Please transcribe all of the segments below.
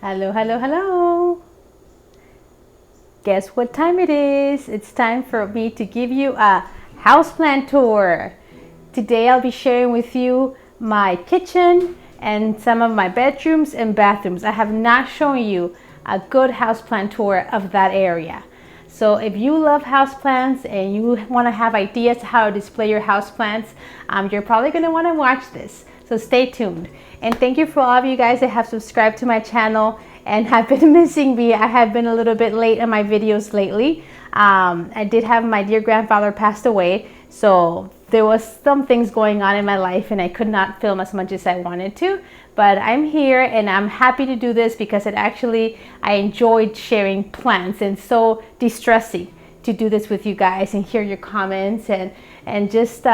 Hello, hello, hello. Guess what time it is? It's time for me to give you a houseplant tour. Today I'll be sharing with you my kitchen and some of my bedrooms and bathrooms. I have not shown you a good houseplant tour of that area. So if you love houseplants and you want to have ideas how to display your houseplants, you're probably going to want to watch this. So stay tuned. And thank you for all of you guys that have subscribed to my channel and have been missing me. I have been a little bit late in my videos lately. I did have my dear grandfather passed away, so there was some things going on in my life and I could not film as much as I wanted to. But I'm here and I'm happy to do this because I enjoyed sharing plants, and so distressing to do this with you guys and hear your comments and just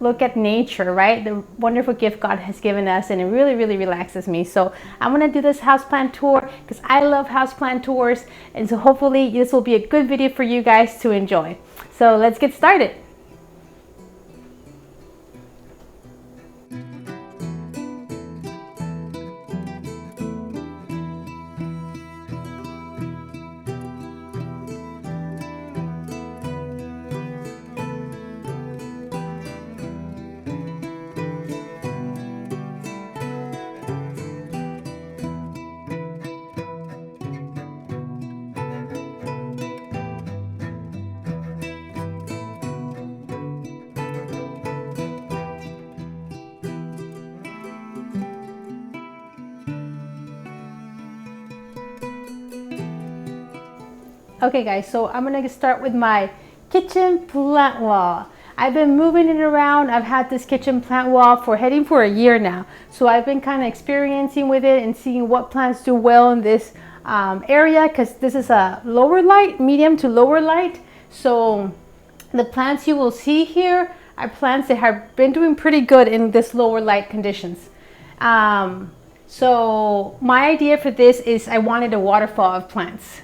look at nature, right? The wonderful gift God has given us, and it really, really relaxes me. So I'm gonna do this houseplant tour because I love houseplant tours, and so hopefully this will be a good video for you guys to enjoy. So let's get started. Okay guys, so I'm gonna start with my kitchen plant wall. I've been moving it around. I've had this kitchen plant wall heading for a year now. So I've been kind of experiencing with it and seeing what plants do well in this area, because this is a lower light, medium to lower light. So the plants you will see here are plants that have been doing pretty good in this lower light conditions. So my idea for this is I wanted a waterfall of plants.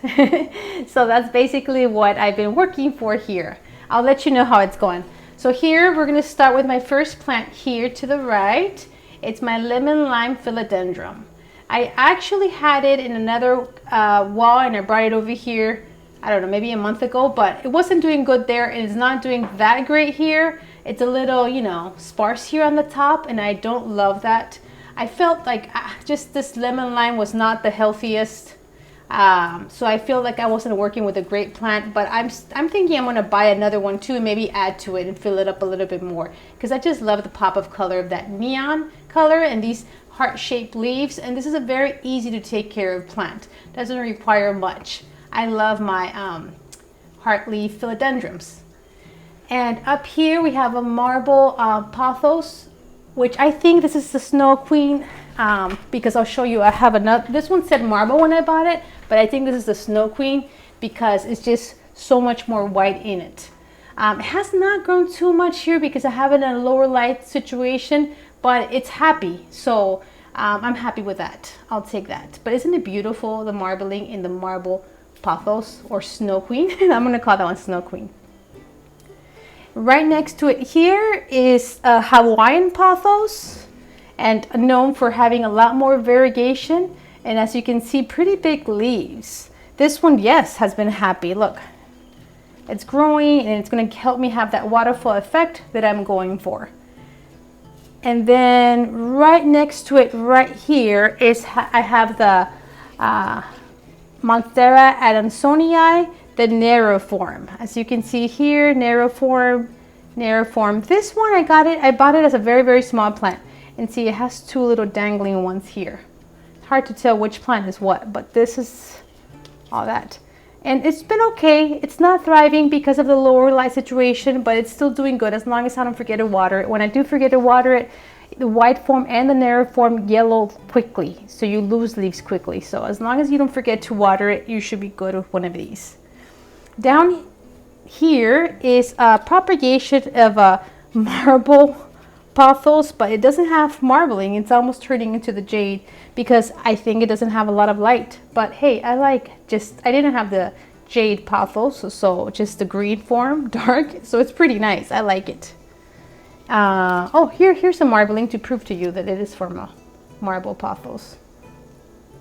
So that's basically what I've been working for here. I'll let you know how it's going. So here we're going to start with my first plant here to the right. It's my lemon lime philodendron. I actually had it in another wall and I brought it over here, I don't know, maybe a month ago, but it wasn't doing good there and it's not doing that great here. It's a little, you know, sparse here on the top, and I don't love that. I felt like just this lemon lime was not the healthiest, so I feel like I wasn't working with a great plant. But I'm thinking I'm gonna buy another one too and maybe add to it and fill it up a little bit more, because I just love the pop of color of that neon color and these heart-shaped leaves. And this is a very easy to take care of plant, doesn't require much. I love my heart leaf philodendrons. And up here we have a marble pothos, which I think this is the Snow Queen, because I'll show you. I have another, this one said marble when I bought it, but I think this is the Snow Queen because it's just so much more white in it. It has not grown too much here because I have it in a lower light situation, but it's happy. So I'm happy with that. I'll take that. But isn't it beautiful, the marbling in the marble pothos, or Snow Queen? I'm gonna call that one Snow Queen. Right next to it here is a Hawaiian pothos, and known for having a lot more variegation, and as you can see, pretty big leaves. This one, yes, has been happy. Look, it's growing and it's going to help me have that waterfall effect that I'm going for. And then right next to it right here is I have the Moreira adansonii, the narrow form. As you can see here, narrow form. This one I bought it as a very, very small plant. And see, it has two little dangling ones here. It's hard to tell which plant is what, but this is all that. And it's been okay. It's not thriving because of the lower light situation, but it's still doing good as long as I don't forget to water it. When I do forget to water it, the white form and the narrow form yellow quickly, so you lose leaves quickly. So as long as you don't forget to water it, you should be good with one of these. Down here is a propagation of a marble pothos, but it doesn't have marbling. It's almost turning into the jade because I think it doesn't have a lot of light. But hey, I didn't have the jade pothos, so just the green form, dark. So it's pretty nice. I like it. Oh, here's some marbling to prove to you that it is from a marble pothos.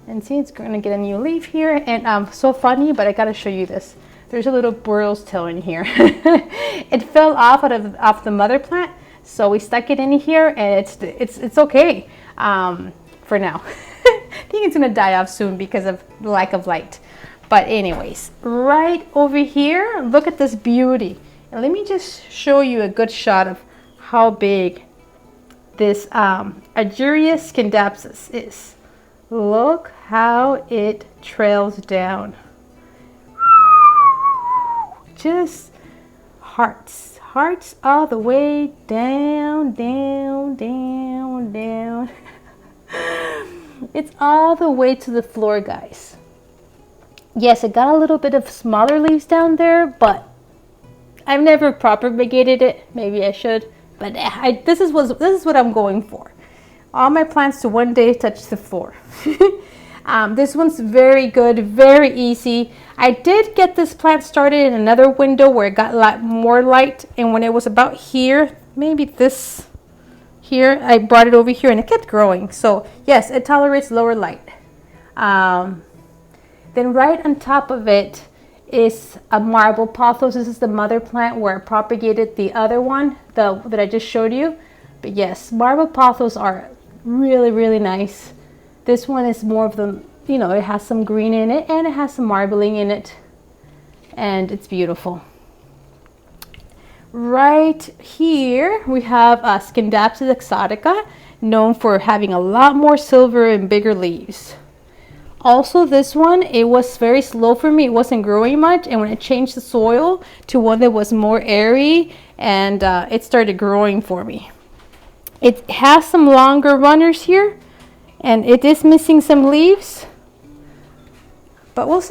And see, it's going to get a new leaf here. And so funny, but I got to show you this. There's a little burrow's tail in here. It fell off the mother plant, so we stuck it in here, and it's okay for now. I think it's gonna die off soon because of the lack of light. But anyways, right over here, look at this beauty. And let me just show you a good shot of how big this Aguirus scindapsus is. Look how it trails down. Just hearts all the way down, down, down, down. It's all the way to the floor, guys. Yes, it got a little bit of smaller leaves down there, but I've never propagated it. Maybe I should, but this is what I'm going for. All my plants to one day touch the floor. This one's very good, very easy. I did get this plant started in another window where it got a lot more light, and when it was about here, maybe this here, I brought it over here and it kept growing. So yes, it tolerates lower light. Then right on top of it is a marble pothos. This is the mother plant where I propagated the other one that I just showed you. But yes, marble pothos are really, really nice. This one is more of the, you know, it has some green in it and it has some marbling in it, and it's beautiful. Right here we have Scindapsus exotica, known for having a lot more silver and bigger leaves. Also, this one, it was very slow for me. It wasn't growing much, and when I changed the soil to one that was more airy, and it started growing for me. It has some longer runners here, and it is missing some leaves, but we'll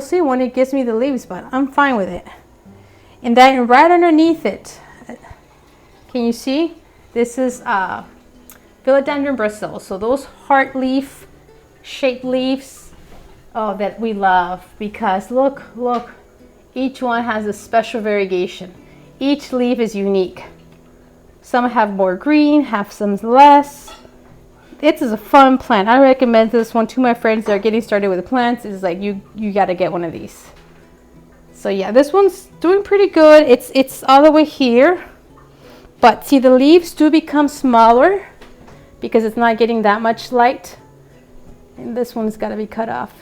see when it gives me the leaves, but I'm fine with it. And then right underneath it, can you see, this is Philodendron Brazil. So those heart leaf shaped leaves, oh, that we love, because look, each one has a special variegation. Each leaf is unique. Some have more green, have some less. It is a fun plant. I recommend this one to my friends that are getting started with plants. It's like, you got to get one of these. So yeah, this one's doing pretty good. It's all the way here, but see, the leaves do become smaller because it's not getting that much light, and this one's got to be cut off.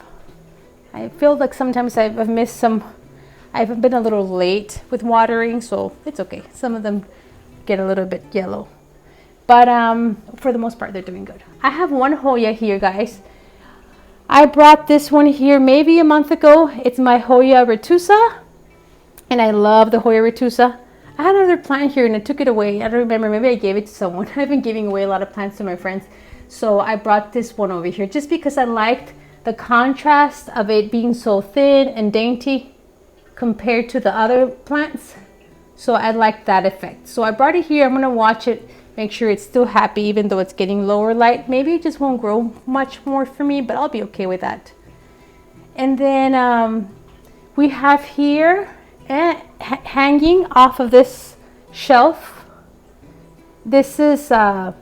I feel like sometimes I've missed some. I've been a little late with watering, so it's okay. Some of them get a little bit yellow, but for the most part they're doing good. I have one Hoya here, guys. I brought this one here maybe a month ago. It's my Hoya retusa, and I love the Hoya retusa. I had another plant here and I took it away. I don't remember, maybe I gave it to someone. I've been giving away a lot of plants to my friends, so I brought this one over here just because I liked the contrast of it being so thin and dainty compared to the other plants. So I like that effect. So I brought it here. I'm gonna watch it, make sure it's still happy even though it's getting lower light. Maybe it just won't grow much more for me, but I'll be okay with that. And then we have here hanging off of this shelf, this is a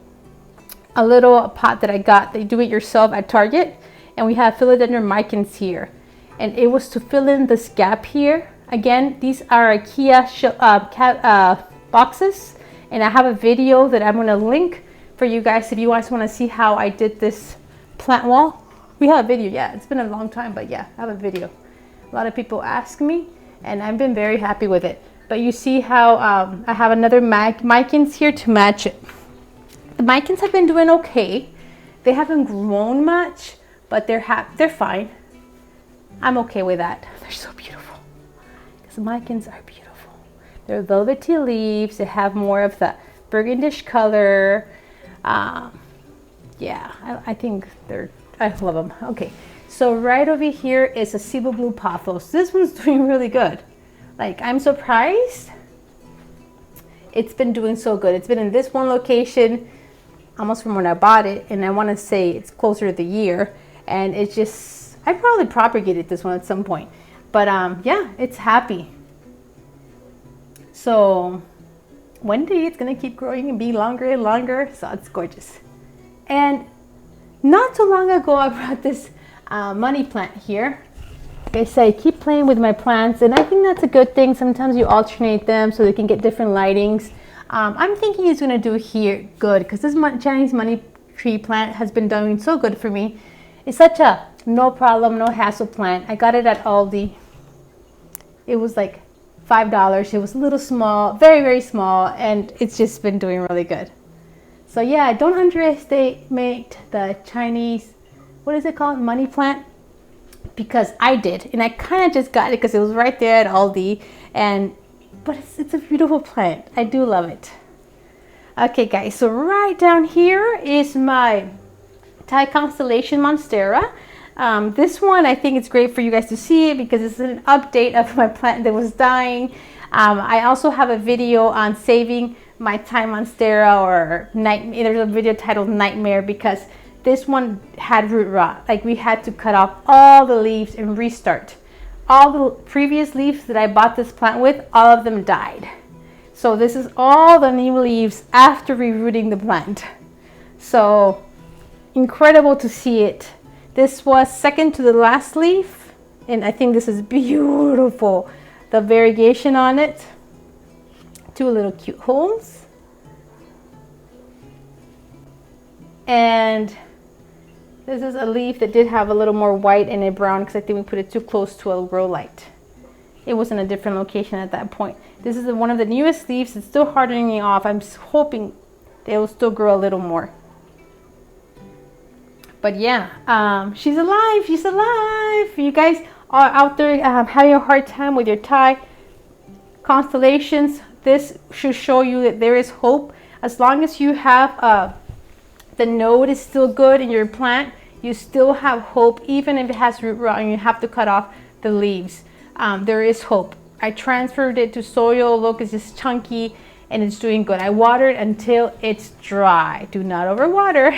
little pot that I got. They do it yourself at Target, and we have philodendron micans here, and it was to fill in this gap here. Again, these are IKEA boxes, and I have a video that I'm going to link for you guys if you guys want to see how I did this plant wall. We have a video. Yeah, it's been a long time, but yeah, I have a video. A lot of people ask me, and I've been very happy with it. But you see how I have another micans here to match it. The micans have been doing okay. They haven't grown much, but they're fine. I'm okay with that. They're so beautiful. Because micans are beautiful. They're velvety leaves. They have more of the burgundish color. Yeah, I think I love them. Okay, so right over here is a Cebu Blue Pothos. This one's doing really good. Like, I'm surprised. It's been doing so good. It's been in this one location almost from when I bought it, and I want to say it's closer to the year, and it's just, I probably propagated this one at some point, but yeah, it's happy. So one day it's gonna keep growing and be longer and longer, so it's gorgeous. And not too long ago I brought this money plant here. Like I say, keep playing with my plants, and I think that's a good thing. Sometimes you alternate them so they can get different lightings. I'm thinking it's going to do here good because this Chinese money tree plant has been doing so good for me. It's such a no problem, no hassle plant. I got it at Aldi. It was like $5. It was a little small, very, very small, and it's just been doing really good. So yeah, don't underestimate the Chinese, what is it called, money plant? Because I did, and I kind of just got it because it was right there at Aldi, but it's a beautiful plant. I do love it. Okay guys, so right down here is my Thai Constellation Monstera. This one, I think it's great for you guys to see it because it's an update of my plant that was dying. I also have a video on saving my Thai Monstera, or there's a video titled Nightmare, because this one had root rot. Like, we had to cut off all the leaves and restart. All the previous leaves that I bought this plant with, all of them died. So this is all the new leaves after rerooting the plant. So incredible to see it. This was second to the last leaf, and I think this is beautiful. The variegation on it. Two little cute holes. And this is a leaf that did have a little more white and a brown because I think we put it too close to a grow light. It was in a different location at that point. This is one of the newest leaves. It's still hardening off. I'm hoping they will still grow a little more. But yeah, she's alive. She's alive. You guys are out there having a hard time with your Thai constellations. This should show you that there is hope. As long as you have the node is still good in your plant, you still have hope, even if it has root rot and you have to cut off the leaves. There is hope. I transferred it to soil. Look, it's just chunky and it's doing good. I watered until it's dry. Do not overwater.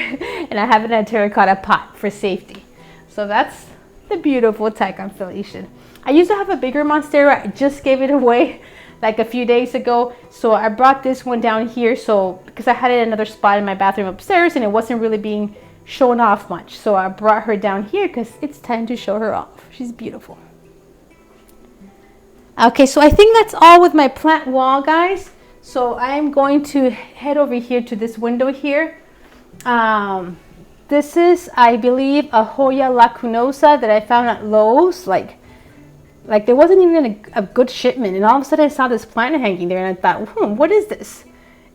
And I have it in a terracotta pot for safety. So that's the beautiful Thai Constellation. I used to have a bigger Monstera. I just gave it away like a few days ago. So I brought this one down here because I had it in another spot in my bathroom upstairs and it wasn't really being shown off much. So I brought her down here because it's time to show her off. She's beautiful. Okay, so I think that's all with my plant wall, guys. So I'm going to head over here to this window here. This is, I believe, a Hoya lacunosa that I found at Lowe's. Like there wasn't even a good shipment, and all of a sudden I saw this plant hanging there, and I thought, what is this?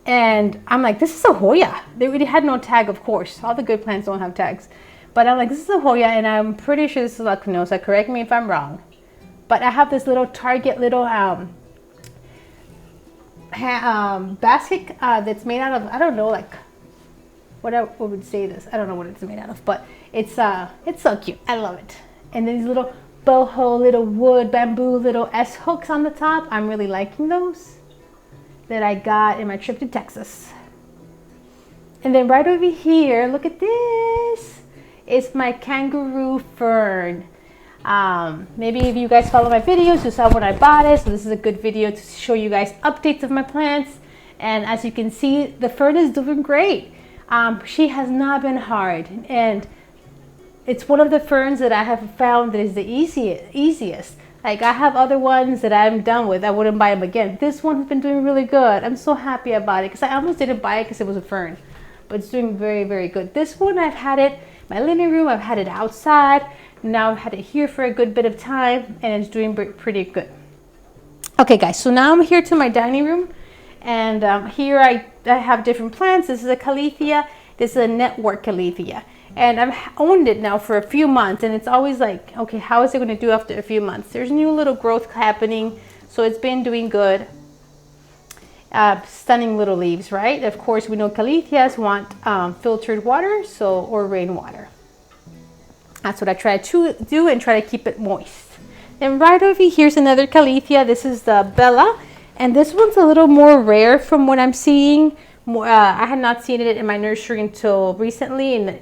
And I'm like, this is a Hoya. They really had no tag, of course. All the good plants don't have tags. But I'm like, this is a Hoya, and I'm pretty sure this is lacunosa. Correct me if I'm wrong. But I have this little Target little basket that's made out of, I don't know, like what I would say this. I don't know what it's made out of, but it's so cute. I love it. And these little boho, little wood, bamboo, little S hooks on the top. I'm really liking those that I got in my trip to Texas. And then right over here, look at this. It's my kangaroo fern. Maybe if you guys follow my videos, you saw when I bought it. So this is a good video to show you guys updates of my plants. And as you can see, the fern is doing great. She has not been hard. And it's one of the ferns that I have found that is the easiest. Like, I have other ones that I'm done with. I wouldn't buy them again. This one has been doing really good. I'm so happy about it because I almost didn't buy it because it was a fern. But it's doing very, very good. This one, I've had it in my living room. I've had it outside. Now I've had it here for a good bit of time, and it's doing pretty good. Okay, guys, so now I'm here to my dining room, and here I have different plants. This is a calathea. This is a network calathea, and I've owned it now for a few months, and it's always like, okay, how is it going to do after a few months? There's new little growth happening, so it's been doing good. Stunning little leaves, right? Of course, we know calatheas want filtered water, or rainwater. That's what I try to do and try to keep it moist. And right over here's another calathea. This is the Bella, and this one's a little more rare from what I'm seeing. I had not seen it in my nursery until recently, and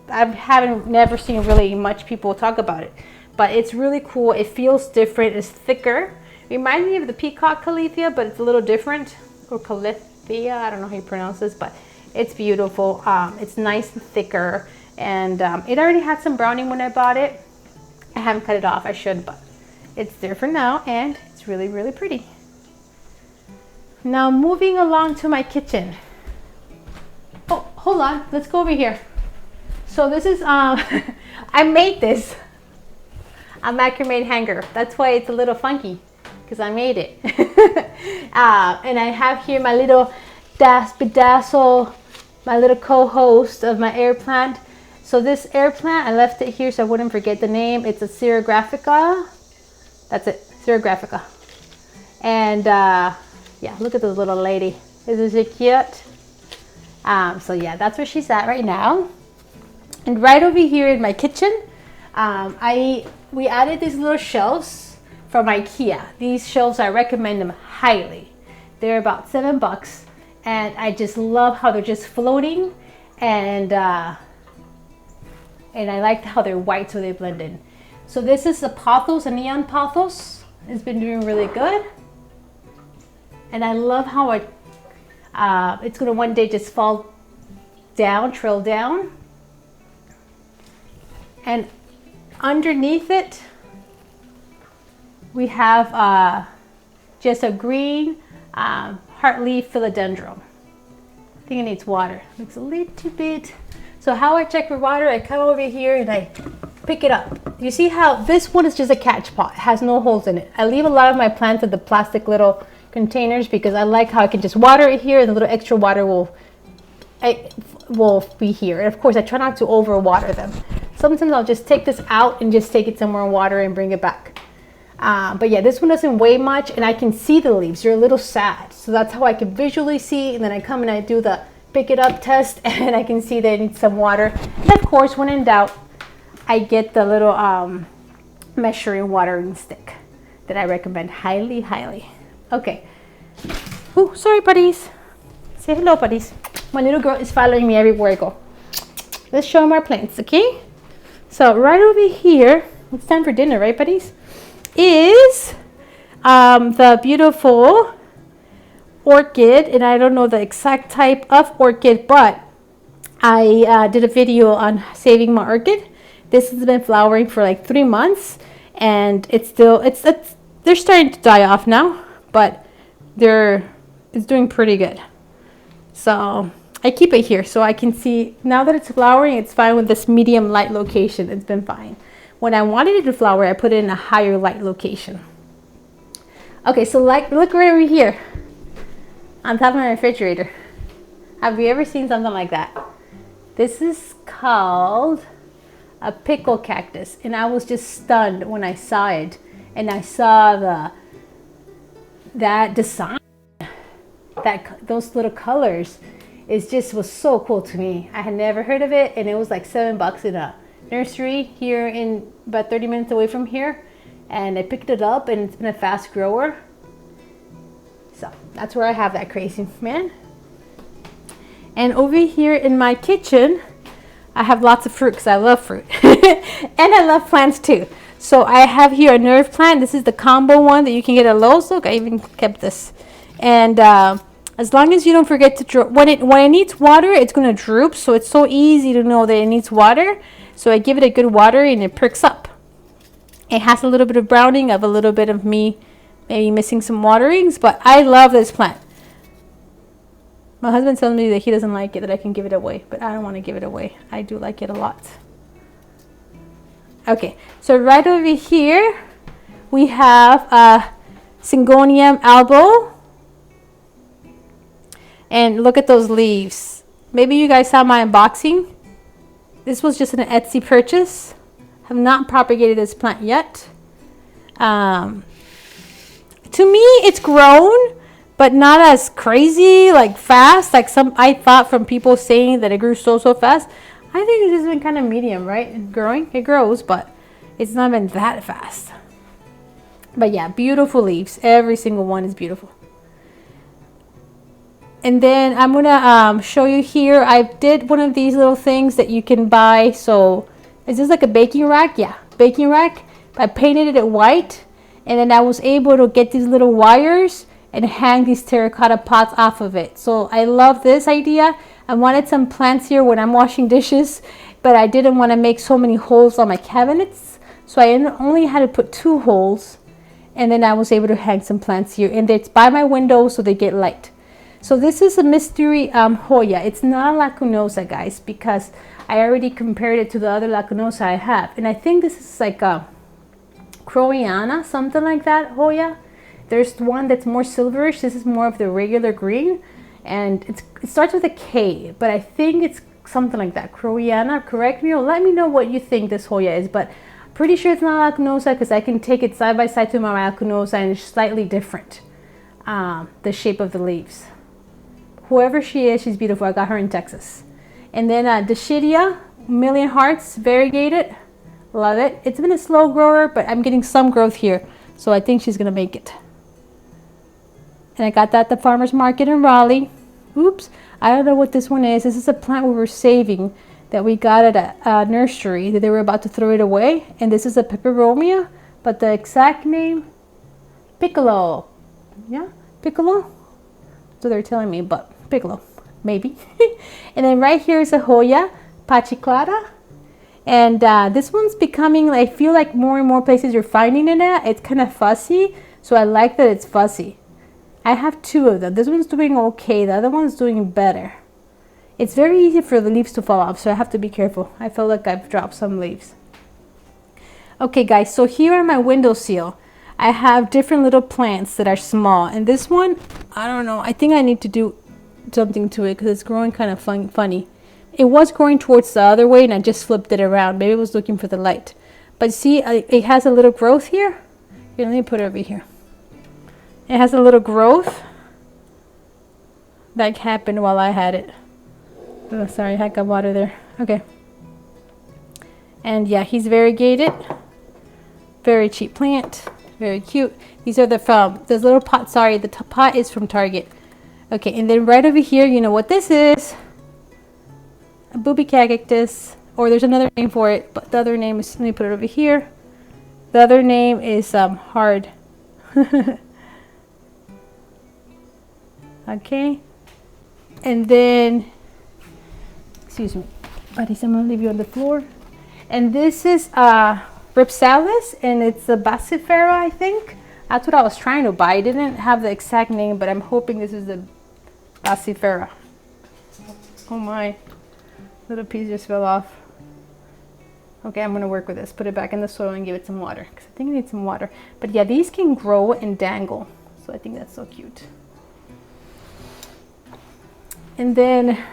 I haven't never seen really much people talk about it. But it's really cool. It feels different. It's thicker. It reminds me of the peacock calathea, but it's a little different. Or calathea, I don't know how you pronounce this, but it's beautiful. It's nice and thicker. And it already had some browning when I bought it. I haven't cut it off, I should, but it's there for now, and it's really, really pretty. Now moving along to my kitchen. Oh, hold on, let's go over here. So this is, I made this, a macrame hanger. That's why it's a little funky, because I made it. And I have here my little bedazzle, my little co-host of my air plant. So this air plant, I left it here so I wouldn't forget the name. It's a Serographica. That's it, Serographica. And yeah, look at this little lady. Isn't she cute? So yeah, that's where she's at right now. And right over here in my kitchen, we added these little shelves from IKEA. These shelves, I recommend them highly. They're about $7, and I just love how they're just floating, and I like how they're white, so they blend in. So this is a pothos, a neon pothos. It's been doing really good, and I love how it's gonna one day just fall down, trail down, and underneath it we have just a green heartleaf philodendron. I think it needs water. Looks a little bit. So how I check for water, I come over here and I pick it up. You see how this one is just a catch pot. It has no holes in it. I leave a lot of my plants in the plastic little containers because I like how I can just water it here and the little extra water will be here. And of course I try not to overwater them. Sometimes I'll just take this out and just take it somewhere in water and bring it back. But yeah, this one doesn't weigh much, and I can see the leaves. They're a little sad. So that's how I can visually see. And then I come and I do the pick it up test, and I can see that it needs some water. And of course, when in doubt, I get the little measuring watering stick that I recommend highly, highly. Okay. Oh, sorry, buddies. Say hello, buddies. My little girl is following me everywhere I go. Let's show them our plants, okay? So right over here, it's time for dinner, right, buddies? Is the beautiful orchid, and I don't know the exact type of orchid, but I did a video on saving my orchid. This has been flowering for like 3 months, and it's still they're starting to die off now, but it's doing pretty good. So I keep it here so I can see now that it's flowering. It's fine with this medium light location. It's been fine. When I wanted it to flower, I put it in a higher light location. Okay, so look right over here on top of my refrigerator. Have you ever seen something like that? This is called a pickle cactus, and I was just stunned when I saw it, and I saw that design, those little colors. It just was so cool to me. I had never heard of it, and it was like $7 in a nursery here in about 30 minutes away from here, and I picked it up, and it's been a fast grower. So that's where I have that crazy man. And over here in my kitchen, I have lots of fruit because I love fruit. And I love plants too. So I have here a nerve plant. This is the combo one that you can get at Lowe's. Look, I even kept this. And as long as you don't forget to drop, when it needs water, it's going to droop. So it's so easy to know that it needs water. So I give it a good water and it perks up. It has a little bit of browning of a little bit of me maybe missing some waterings, but I love this plant. My husband tells me that he doesn't like it, that I can give it away, but I don't want to give it away. I do like it a lot. Okay, so right over here we have Syngonium albo. And look at those leaves. Maybe you guys saw my unboxing. This was just an Etsy purchase. Have not propagated this plant yet. To me, it's grown, but not as crazy, like fast. Like I thought from people saying that it grew so fast. I think it's just been kind of medium, right? And growing, it grows, but it's not been that fast. But yeah, beautiful leaves. Every single one is beautiful. And then I'm gonna show you here. I did one of these little things that you can buy. So is this like a baking rack? Yeah, baking rack. I painted it white, and then I was able to get these little wires and hang these terracotta pots off of it. So I love this idea. I wanted some plants here when I'm washing dishes, but I didn't want to make so many holes on my cabinets, so I only had to put 2 holes, and then I was able to hang some plants here, and it's by my window so they get light. So this is a mystery Hoya. It's not a lacunosa, guys, because I already compared it to the other lacunosa I have, and I think this is like a Crowiana, something like that, Hoya. There's one that's more silverish. This is more of the regular green, and it starts with a K, but I think it's something like that, Crowiana. Correct me or let me know what you think this Hoya is, but pretty sure it's not lacunosa because I can take it side by side to my lacunosa and it's slightly different, the shape of the leaves. Whoever she is, she's beautiful. I got her in Texas. And then Dashidia, Million Hearts, variegated. Love it. It's been a slow grower, but I'm getting some growth here, so I think she's gonna make it. And I got that at the farmer's market in Raleigh. Oops, I don't know what this one is. This is a plant we were saving that we got at a nursery that they were about to throw it away. And this is a peperomia, but the exact name, Piccolo. Yeah, Piccolo? So they're telling me, but Piccolo, maybe. And then right here is a Hoya, Pachiclata. And this one's becoming, I feel like more and more places you're finding it at. It's kind of fussy, so I like that it's fussy. I have 2 of them. This one's doing okay. The other one's doing better. It's very easy for the leaves to fall off, so I have to be careful. I feel like I've dropped some leaves. Okay, guys, so here on my windowsill, I have different little plants that are small. And this one, I don't know. I think I need to do something to it because it's growing kind of funny. It was growing towards the other way, and I just flipped it around. Maybe it was looking for the light. But see, it has a little growth here. Here, let me put it over here. It has a little growth that happened while I had it. Oh, sorry, I got water there. Okay. And yeah, he's variegated. Very cheap plant. Very cute. These are this little pot. Sorry, the pot is from Target. Okay, and then right over here, you know what this is. A booby cactus. Or there's another name for it, but the other name is, let me put it over here. The other name is hard. Okay. And then, excuse me, buddies, I'm gonna leave you on the floor. And this is Ripsalis, and it's a Basifera, I think. That's what I was trying to buy. I didn't have the exact name, but I'm hoping this is the Basifera. Oh my, little piece just fell off. Okay, I'm gonna work with this. Put it back in the soil and give it some water, because I think it needs some water. But yeah, these can grow and dangle, so I think that's so cute. And then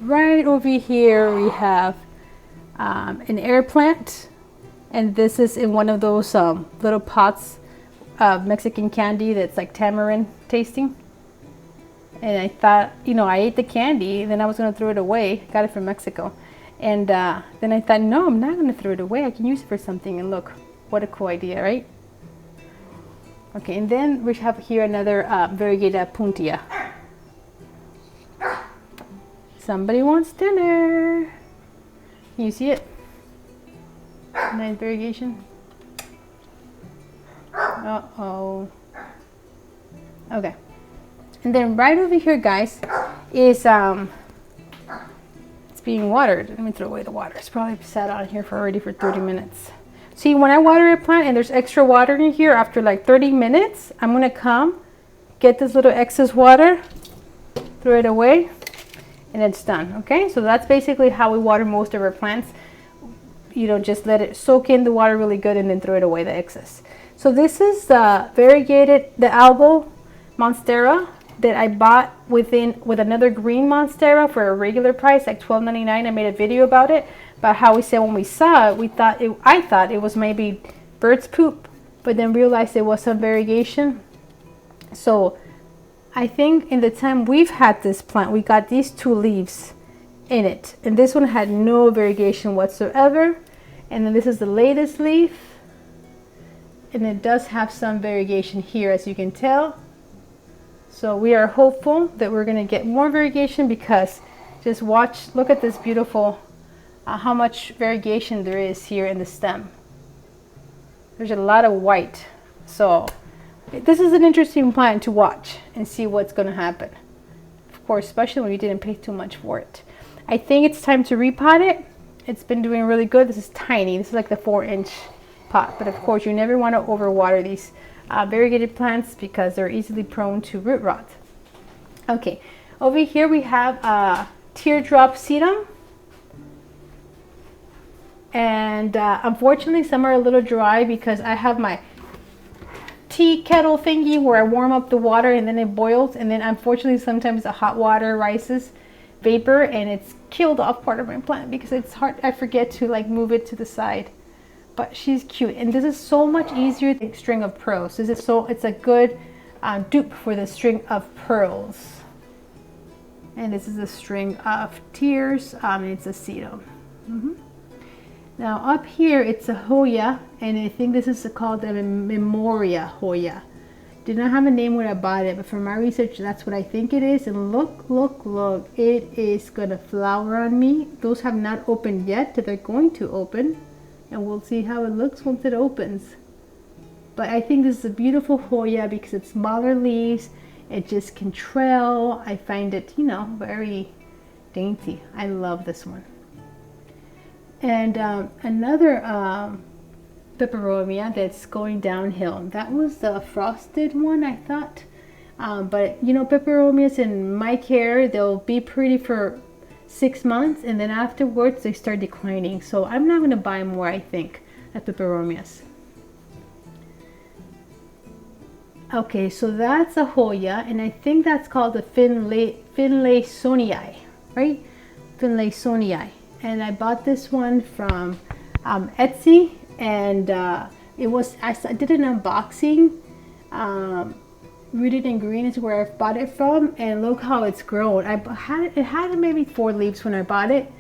right over here we have an air plant, and this is in one of those little pots of Mexican candy that's like tamarind tasting. And I thought, you know, I ate the candy, then I was gonna throw it away. Got it from Mexico. And then I thought, no, I'm not gonna throw it away. I can use it for something. And look, what a cool idea, right? Okay, and then we have here another variegated puntia. Somebody wants dinner. Can you see it? Nice variegation. Uh-oh. Okay. And then right over here, guys, is it's being watered. Let me throw away the water. It's probably sat on here already for 30 minutes. See, when I water a plant and there's extra water in here, after like 30 minutes, I'm gonna come get this little excess water, throw it away, and it's done. Okay, so that's basically how we water most of our plants. You know, just let it soak in the water really good and then throw it away, the excess. So this is the variegated, the Albo Monstera that I bought with another green Monstera for a regular price, like $12.99. I made a video about it, about how we said when we saw it, I thought it was maybe bird's poop, but then realized it was some variegation. So I think in the time we've had this plant, we got these 2 leaves in it, and this one had no variegation whatsoever. And then this is the latest leaf, and it does have some variegation here, as you can tell. So we are hopeful that we're going to get more variegation, because just watch, look at this beautiful, how much variegation there is here in the stem. There's a lot of white. So this is an interesting plant to watch and see what's going to happen. Of course, especially when you didn't pay too much for it. I think it's time to repot it it's been doing really good. This is tiny. This is like the 4-inch pot, but of course you never want to overwater these variegated plants because they're easily prone to root rot. Okay, over here we have teardrop sedum, and unfortunately some are a little dry because I have my tea kettle thingy where I warm up the water and then it boils, and then unfortunately sometimes the hot water rises vapor and it's killed off part of my plant because it's hard. I forget to like move it to the side. But she's cute, and this is so much easier than string of pearls. This is it's a good dupe for the string of pearls. And this is a string of tears. It's a sedum. Now up here it's a Hoya, and I think this is called the Moreira Hoya. Did not have a name when I bought it, but from my research that's what I think it is. And look, it is gonna flower on me. Those have not opened yet, they're going to open, and we'll see how it looks once it opens. But I think this is a beautiful Hoya because it's smaller leaves. It just can trail. I find it, you know, very dainty. I love this one. And another peperomia that's going downhill. That was the frosted one, I thought. But you know, peperomias in my care, they'll be pretty for 6 months, and then afterwards they start declining. So I'm not going to buy more, I think, at peperomias. Okay, so that's a Hoya, and I think that's called the Finlaysonii, right? Finlaysonii. And I bought this one from Etsy, and I did an unboxing. Rooted in Green is where I bought it from, and look how it's grown. It had maybe 4 leaves when I bought it,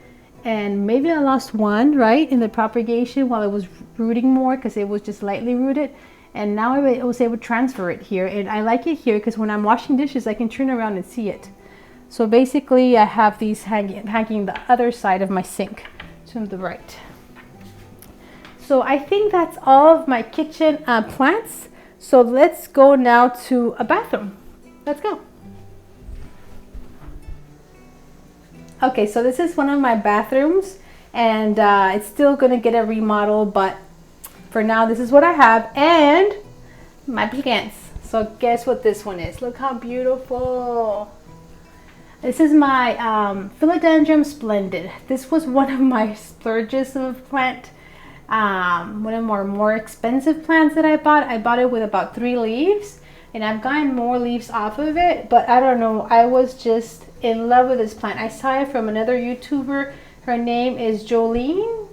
and maybe I lost one, right, in the propagation while it was rooting more because it was just lightly rooted. And now I was able to transfer it here, and I like it here because when I'm washing dishes I can turn around and see it. So basically I have these hanging the other side of my sink to the right. So I think that's all of my kitchen plants. So let's go now to a bathroom. Let's go. Okay, so this is one of my bathrooms, and it's still gonna get a remodel, but for now this is what I have, and my plants. So guess what this one is? Look how beautiful. This is my Philodendron Splendid. This was one of my splurges of plant. One of my more expensive plants that I bought. I bought it with about 3 leaves, and I've gotten more leaves off of it, but I don't know, I was just in love with this plant. I saw it from another YouTuber. Her name is Jolene.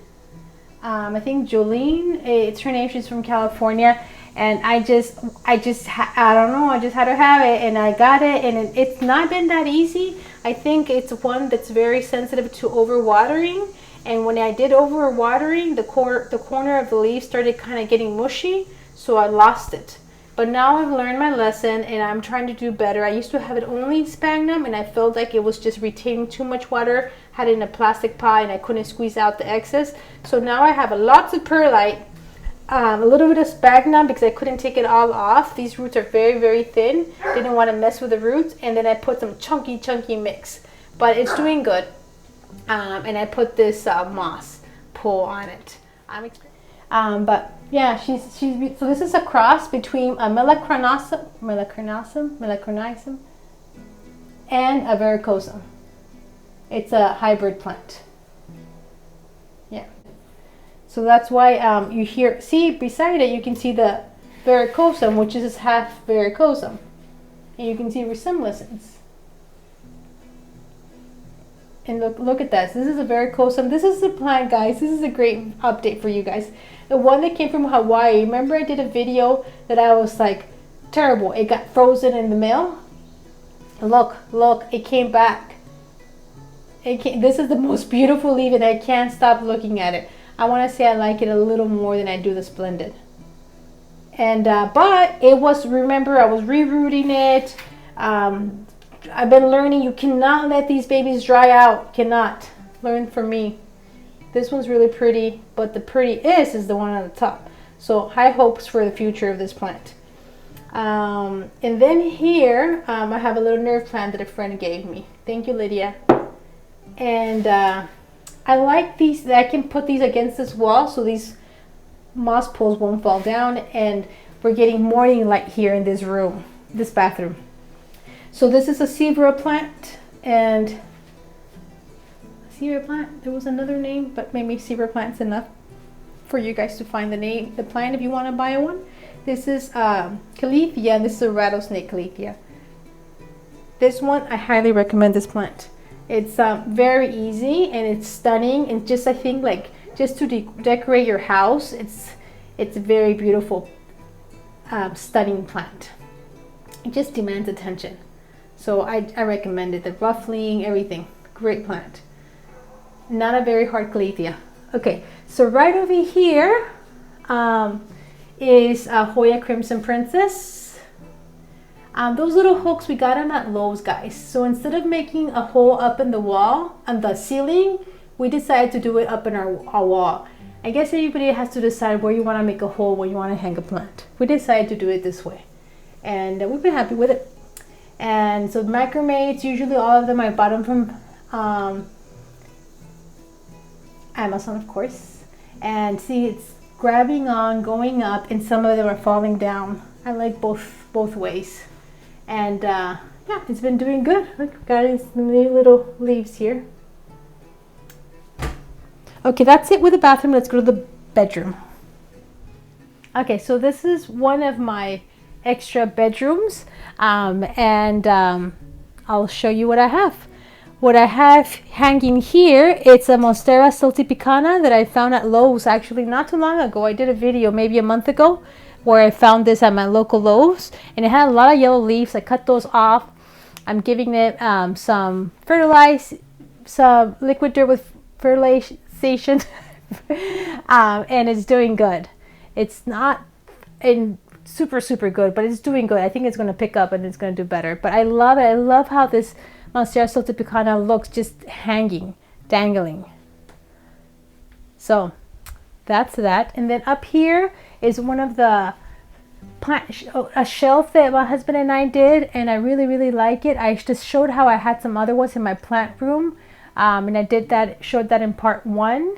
I think Jolene, it's her name. She's from California, and I don't know, I just had to have it, and I got it, and it's not been that easy. I think it's one that's very sensitive to overwatering, and when I did overwatering, the corner of the leaf started kind of getting mushy, so I lost it. But now I've learned my lesson, and I'm trying to do better. I used to have it only sphagnum, and I felt like it was just retaining too much water. Had it in a plastic pot, and I couldn't squeeze out the excess. So now I have lots of perlite, a little bit of sphagnum because I couldn't take it all off. These roots are very, very thin. Didn't want to mess with the roots, and then I put some chunky mix. But it's doing good. And I put this moss pull on it. But yeah, she's so this is a cross between a Melachrysum and a Veracruzum. It's a hybrid plant. Yeah. So that's why you see beside it, you can see the Veracruzum, which is half Veracruzum, and you can see resemblance. And look at this. This is a Veracruzum. This is the plant, guys. This is a great update for you guys. The one that came from Hawaii. Remember I did a video that I was like, terrible. It got frozen in the mail. Look, it came back. This is the most beautiful leaf, and I can't stop looking at it. I want to say I like it a little more than I do the Splendid. And but it was, remember, I was rerooting it. I've been learning you cannot let these babies dry out. Cannot. Learn from me. This one's really pretty, but the prettiest is the one on the top. So high hopes for the future of this plant. And then here I have a little nerve plant that a friend gave me. Thank you, Lydia. And I like these, that I can put these against this wall so these moss poles won't fall down, and we're getting morning light here in this room, this bathroom. So this is a zebra plant, and zebra plant, there was another name, but maybe zebra plant's enough for you guys to find the name, the plant if you want to buy one. This is Calathea, and this is a rattlesnake Calathea. This one, I highly recommend this plant. It's very easy and it's stunning, and just I think like just to decorate your house, it's a very beautiful, stunning plant. It just demands attention. So I recommend it. The ruffling, everything, great plant. Not a very hard Calathea. Okay, so right over here is Hoya Crimson Princess. Those little hooks, we got them at Lowe's, guys. So instead of making a hole up in the wall, on the ceiling, we decided to do it up in our wall. I guess everybody has to decide where you want to make a hole, where you want to hang a plant. We decided to do it this way, and we've been happy with it. And so macrame, it's usually all of them I bought them from Amazon, of course. And see, it's grabbing on, going up, and some of them are falling down. I like both ways. And yeah, it's been doing good. Look, got these new little leaves here. Okay, that's it with the bathroom. Let's go to the bedroom. Okay, so this is one of my extra bedrooms, and I'll show you what I have. What I have hanging here, it's a Monstera Saltipicana that I found at Lowe's actually not too long ago. I did a video maybe a month ago where I found this at my local Lowe's, and it had a lot of yellow leaves. I cut those off. I'm giving it some liquid dirt with fertilization, and it's doing good. It's not super good, but it's doing good. I think it's going to pick up and it's going to do better. But I love it. I love how this Monstera Saltipicana looks, just hanging, dangling. So that's that. And then up here is one of the a shelf that my husband and I did, and I really like it. I just showed how I had some other ones in my plant room, and I showed that in part 1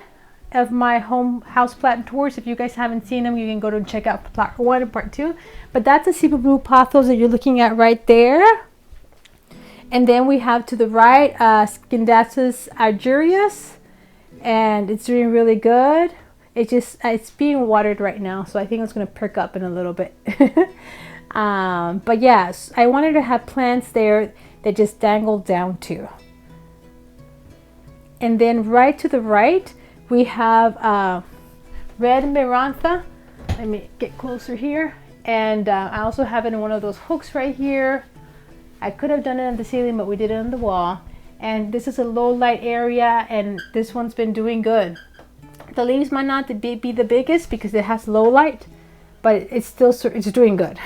of my house plant tours. If you guys haven't seen them, you can go to check out part 1 and part 2. But that's a Cebu Blue Pothos that you're looking at right there. And then we have to the right Scindatus Argyrius, and it's doing really good. It's being watered right now, so I think it's going to perk up in a little bit. But yes, I wanted to have plants there that just dangle down to. And then right to the right, we have red Mirantha. Let me get closer here. And I also have it in one of those hooks right here. I could have done it on the ceiling, but we did it on the wall. And this is a low light area, and this one's been doing good. The leaves might not be the biggest because it has low light, but it's doing good.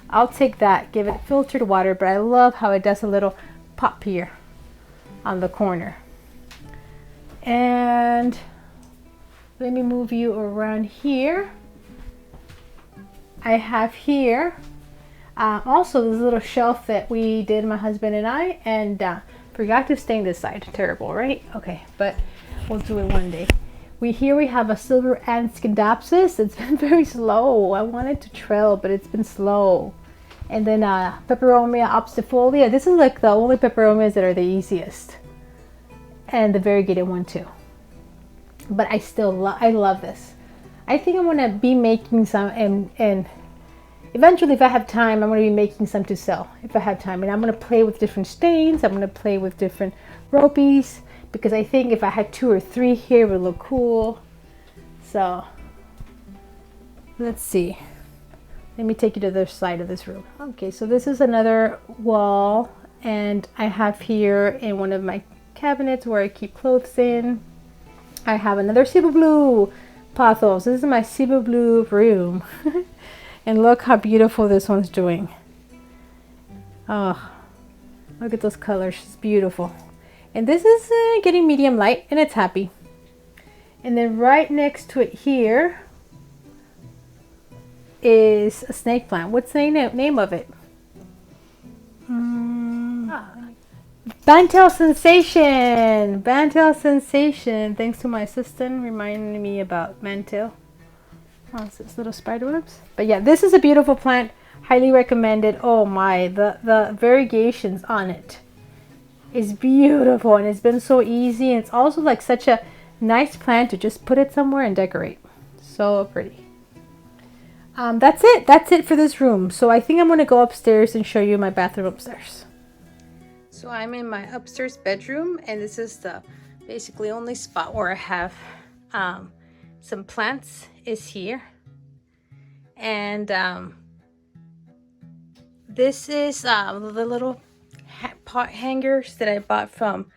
I'll take that, give it filtered water, but I love how it does a little pop here on the corner. And let me move you around here. I have here also this little shelf that we did, my husband and I, and forgot to stain this side. Terrible, right? Okay, but we'll do it one day. Here we have a silver ant Scindapsus. It's been very slow. I wanted to trail, but it's been slow. And then Peperomia obstifolia. This is like the only peperomias that are the easiest, and the variegated one too. But I love this. I think I'm gonna be making some, and eventually, if I have time, I'm gonna be making some to sell if I have time. And I'm gonna play with different stains. I'm gonna play with different ropies, because I think if I had 2 or 3 here, it would look cool. So let's see. Let me take you to the other side of this room. Okay, so this is another wall, and I have here in one of my cabinets where I keep clothes in, I have another Cebu Blue Pothos. This is my Cebu Blue room. And look how beautiful this one's doing. Oh, look at those colors. It's beautiful. And this is getting medium light, and it's happy. And then right next to it here is a snake plant. What's the name of it? Bantel Sensation! Bantel Sensation! Thanks to my assistant reminding me about Bantel. Oh, it's this little spider webs. But yeah, this is a beautiful plant. Highly recommended. Oh my, the variegations on it is beautiful, and it's been so easy. And it's also like such a nice plant to just put it somewhere and decorate. So pretty. That's it. That's it for this room. So I think I'm going to go upstairs and show you my bathroom upstairs. So I'm in my upstairs bedroom, and this is the basically only spot where I have some plants is here. And this is the little pot hangers that I bought from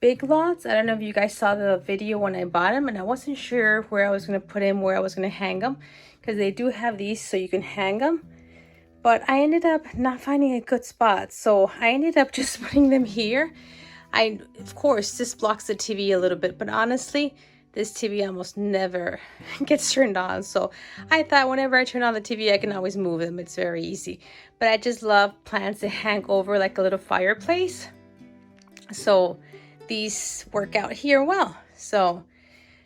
Big Lots. I don't know if you guys saw the video when I bought them, and I wasn't sure where I was going to put them, where I was going to hang them, because they do have these so you can hang them. But I ended up not finding a good spot, so I ended up just putting them here. Of course, this blocks the TV a little bit, but honestly, this TV almost never gets turned on. So I thought whenever I turn on the TV, I can always move them. It's very easy. But I just love plants that hang over like a little fireplace. So these work out here well. So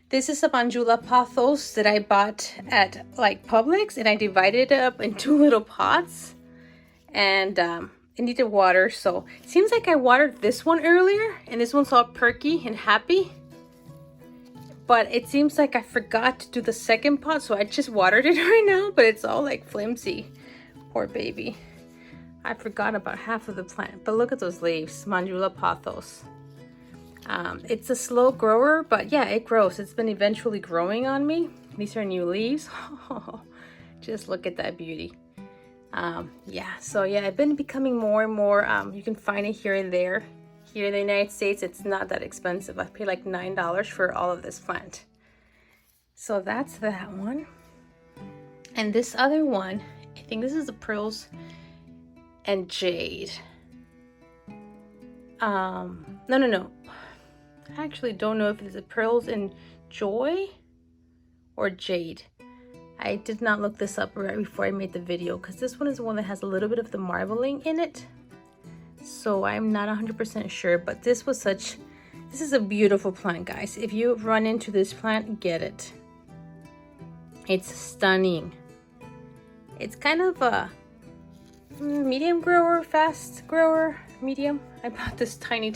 this is a Manjula pothos that I bought at like Publix, and I divided it up in 2 little pots, and it needed water. So it seems like I watered this one earlier, and this one's all perky and happy, but it seems like I forgot to do the second pot, so I just watered it right now, but it's all like flimsy. Poor baby. I forgot about half of the plant, but look at those leaves. Manjula pothos. It's a slow grower, but yeah, it grows. It's been eventually growing on me. These are new leaves. Just look at that beauty. Yeah, so yeah, I've been becoming more and more, you can find it here and there. Here in the United States, it's not that expensive. I paid like $9 for all of this plant. So that's that one. And this other one, I think this is the pearls and jade. No. I actually don't know if it's the pearls and joy or jade. I did not look this up right before I made the video, because this one is the one that has a little bit of the marbling in it. So I'm not 100% sure, but this is a beautiful plant, guys. If you run into this plant, get it. It's stunning. It's kind of a medium grower, fast grower, medium. I bought this tiny.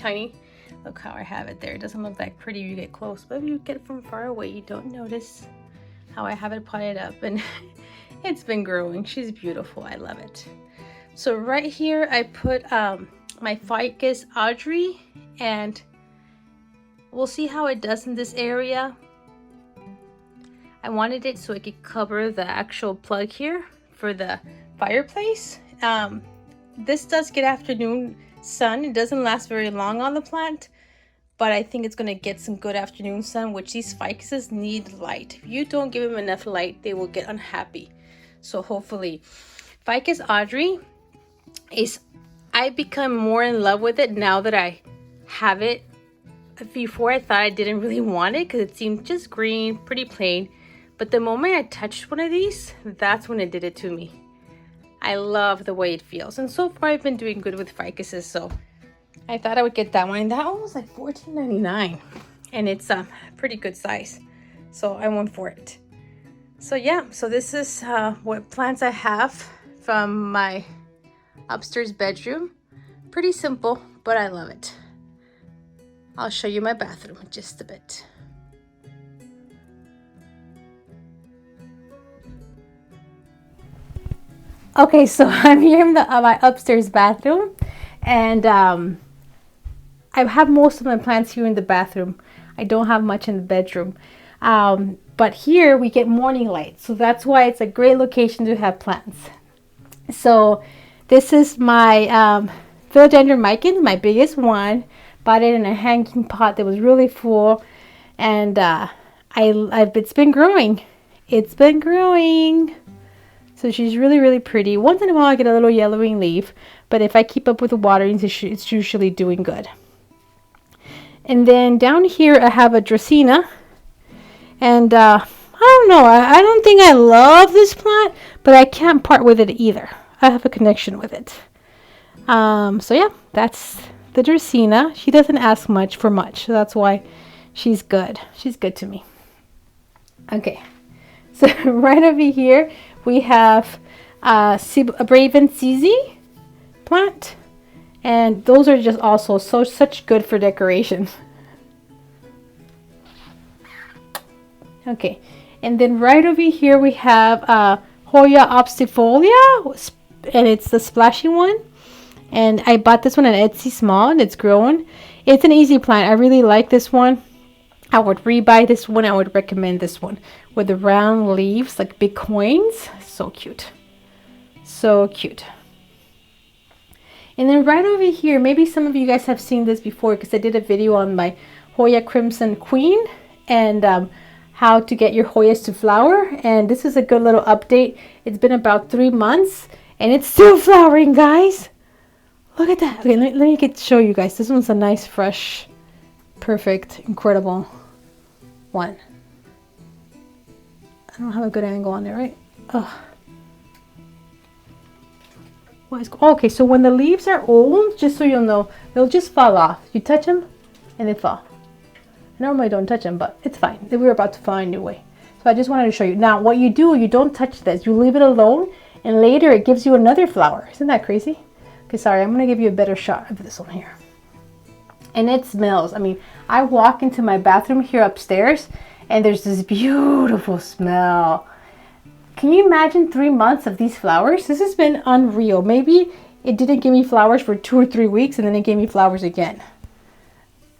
Look how I have it there. It doesn't look that pretty if you get close, but if you get it from far away, you don't notice how I have it potted up, and it's been growing. She's beautiful. I love it. So right here, I put my Ficus Audrey, and we'll see how it does in this area. I wanted it so it could cover the actual plug here for the fireplace. This does get afternoon sun. It doesn't last very long on the plant, but I think it's going to get some good afternoon sun, which these ficuses need light. If you don't give them enough light, they will get unhappy. So hopefully, Ficus Audrey I become more in love with it now that I have it. Before, I thought I didn't really want it because it seemed just green, pretty plain. But the moment I touched one of these, that's when it did it to me. I love the way it feels, and so far I've been doing good with ficuses, so I thought I would get that one. And that one was like $14.99, and it's a pretty good size, so I went for it. So yeah, so this is what plants I have from my upstairs bedroom. Pretty simple, but I love it. I'll show you my bathroom in just a bit. Okay, so I'm here in my upstairs bathroom, and I have most of my plants here in the bathroom. I don't have much in the bedroom, but here we get morning light, so that's why it's a great location to have plants. So this is my philodendron micin, my biggest one. Bought it in a hanging pot that was really full, and it's been growing. It's been growing. So she's really pretty. Once in a while I get a little yellowing leaf, but if I keep up with the watering, it's usually doing good. And then down here I have a Dracaena, and I don't know, I don't think I love this plant, but I can't part with it either. I have a connection with it. So yeah, that's the Dracaena. She doesn't ask much for much, so that's why she's good. She's good to me. Okay, so right over here we have a Braven CZ plant, and those are just also such good for decoration. Okay, and then right over here we have Hoya obstifolia, and it's the splashy one. And I bought this one at Etsy Small, and it's grown. It's an easy plant. I really like this one. I would rebuy this one. I would recommend this one with the round leaves like big coins. So cute. So cute. And then right over here, maybe some of you guys have seen this before because I did a video on my Hoya Crimson Queen and how to get your Hoyas to flower. And this is a good little update. It's been about 3 months and it's still flowering, guys. Look at that. Okay, let me show you guys. This one's a nice, fresh, perfect, incredible one. I don't have a good angle on it, right? Ugh. Okay, so when the leaves are old, just so you'll know, they'll just fall off. You touch them and they fall. I normally don't touch them, but it's fine. We were about to fall anyway. So I just wanted to show you. Now, what you do, you don't touch this. You leave it alone, and later it gives you another flower. Isn't that crazy? Okay, sorry, I'm going to give you a better shot of this one here. And it smells. I mean, I walk into my bathroom here upstairs, and there's this beautiful smell. Can you imagine 3 months of these flowers? This has been unreal. Maybe it didn't give me flowers for 2 or 3 weeks, and then it gave me flowers again.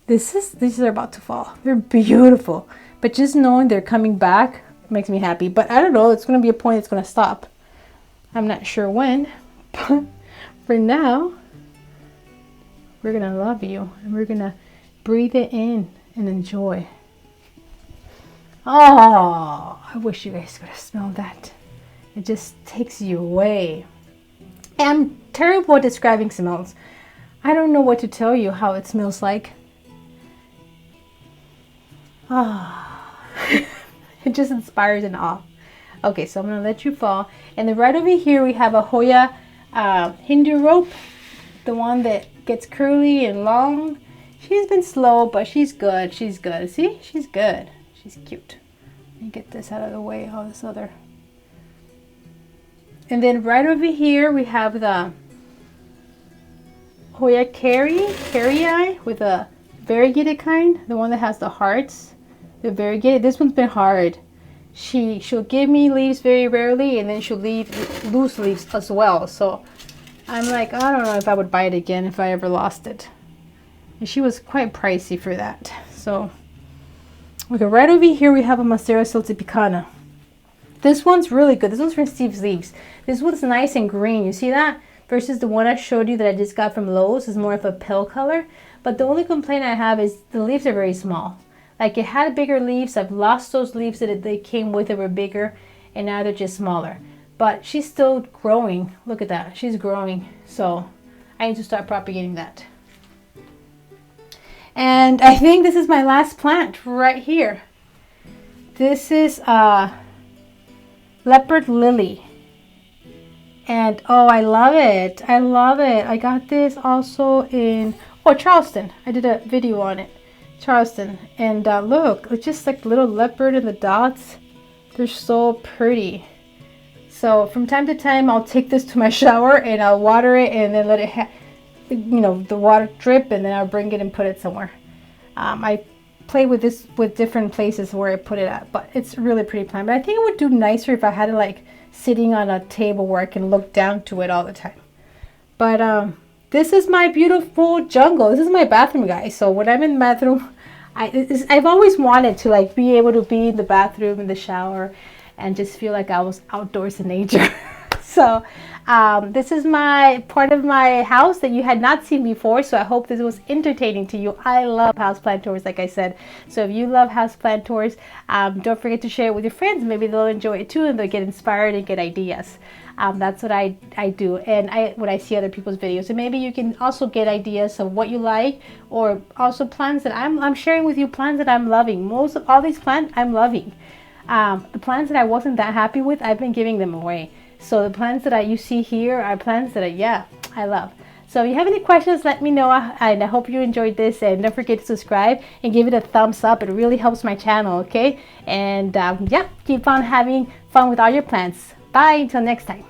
These are about to fall. They're beautiful. But just knowing they're coming back makes me happy. But I don't know, it's going to be a point it's going to stop. I'm not sure when, but for now, we're going to love you. And we're going to breathe it in and enjoy. Oh, I wish you guys could have smelled that. It just takes you away. And I'm terrible at describing smells. I don't know what to tell you how it smells like. Ah, it just inspires an awe. Okay, so I'm going to let you fall. And then right over here we have a Hoya Hindu rope. The one that gets curly and long. She's been slow, but she's good. She's good. See? She's good. She's cute. Let me get this out of the way, all this other. And then right over here we have the Hoya Carrii with a variegated kind. The one that has the hearts. The variegated. This one's been hard. She'll give me leaves very rarely, and then she'll leave loose leaves as well. So I'm like, I don't know if I would buy it again if I ever lost it. And she was quite pricey for that. So, okay, right over here we have a Moreira Siltepecana. This one's really good. This one's from Steve's Leaves. This one's nice and green. You see that? Versus the one I showed you that I just got from Lowe's is more of a pale color. But the only complaint I have is the leaves are very small. Like it had bigger leaves. I've lost those leaves that they came with that were bigger, and now they're just smaller. But she's still growing. Look at that. She's growing. So I need to start propagating that. And I think this is my last plant right here. This is leopard lily. And oh, I love it. I love it. I got this also in Charleston. I did a video on it. Charleston. And look, it's just like little leopard and the dots. They're so pretty. So from time to time, I'll take this to my shower and I'll water it and then let it, the water drip, and then I'll bring it and put it somewhere. I play with this with different places where I put it at, but it's a really pretty plant. But I think it would do nicer if I had it like sitting on a table where I can look down to it all the time. But this is my beautiful jungle. This is my bathroom, guys. So when I'm in the bathroom, I've always wanted to like be able to be in the bathroom, in the shower, and just feel like I was outdoors in nature. So this is my part of my house that you had not seen before. So I hope this was entertaining to you. I love houseplant tours, like I said. So if you love houseplant tours, don't forget to share it with your friends. Maybe they'll enjoy it too, and they'll get inspired and get ideas. That's what I do, and when I see other people's videos. And maybe you can also get ideas of what you like, or also plants that I'm sharing with you, plants that I'm loving. Most of all these plants I'm loving. The plants that I wasn't that happy with, I've been giving them away. So the plants that you see here are plants that I love. So if you have any questions, let me know, and I hope you enjoyed this, and don't forget to subscribe and give it a thumbs up. It really helps my channel, okay? And yeah, keep on having fun with all your plants. Bye, until next time.